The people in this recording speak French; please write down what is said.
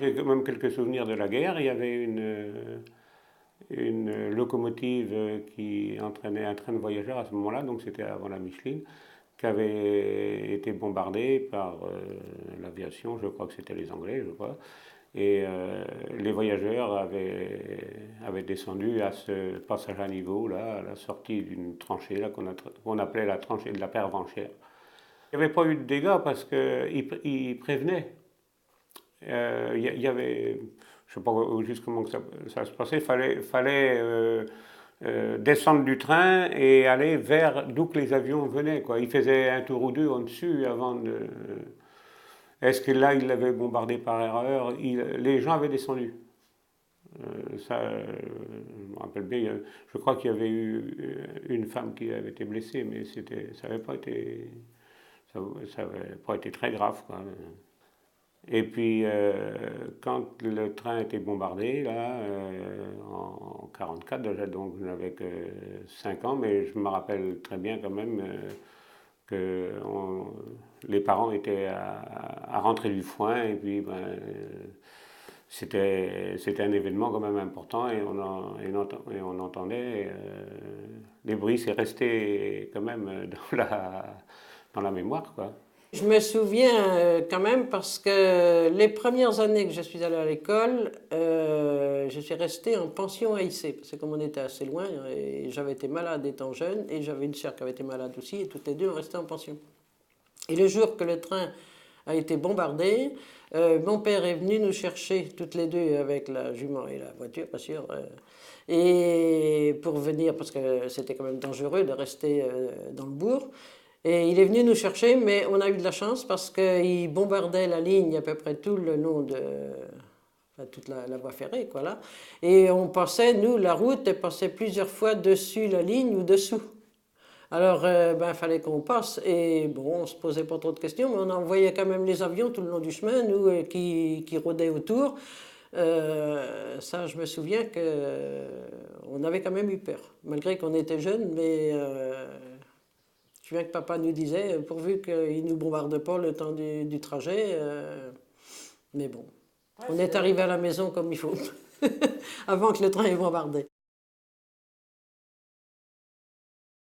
J'ai quand même quelques souvenirs de la guerre. Il y avait une locomotive qui entraînait un train de voyageurs à ce moment-là, donc c'était avant la Micheline, qui avait été bombardée par l'aviation, je crois que c'était les Anglais, je crois. Et les voyageurs avaient descendu à ce passage à niveau, là, à la sortie d'une tranchée là, qu'on appelait la tranchée de la Pervenchère. Il n'y avait pas eu de dégâts parce qu'ils prévenaient. Il y avait, je ne sais pas juste comment ça se passait, il fallait descendre du train et aller vers d'où que les avions venaient, quoi. Ils faisaient un tour ou deux en dessus avant de. Est-ce que là, ils l'avaient bombardé par erreur? Les gens avaient descendu. Je me rappelle bien, je crois qu'il y avait eu une femme qui avait été blessée, mais ça n'avait pas été, ça avait pas été très grave, quoi. Et puis, quand le train a été bombardé, là, en 1944, déjà, donc je n'avais que 5 ans, mais je me rappelle très bien quand même que les parents étaient à rentrer du foin, et puis ben, c'était un événement quand même important, et on entendait les bruits, c'est resté quand même dans la mémoire, quoi. Je me souviens quand même parce que les premières années que je suis allée à l'école, je suis restée en pension à Issy, parce que comme on était assez loin, et j'avais été malade étant jeune, et j'avais une sœur qui avait été malade aussi, et toutes les deux on restait en pension. Et le jour que le train a été bombardé, mon père est venu nous chercher toutes les deux avec la jument et la voiture, bien sûr, et pour venir, parce que c'était quand même dangereux de rester dans le bourg. Et il est venu nous chercher, mais on a eu de la chance parce qu'il bombardait la ligne à peu près tout le long de enfin, toute la voie ferrée, quoi, là. Et on passait, nous, la route, elle passait plusieurs fois dessus la ligne ou dessous. Alors, ben, fallait qu'on passe. Et bon, on se posait pas trop de questions, mais on envoyait quand même les avions tout le long du chemin, nous, qui rôdaient autour. Ça, je me souviens que on avait quand même eu peur, malgré qu'on était jeunes, mais je me souviens que papa nous disait, pourvu qu'il ne nous bombarde pas le temps du trajet. Mais bon, on est arrivé à la maison comme il faut, avant que le train ait bombardé.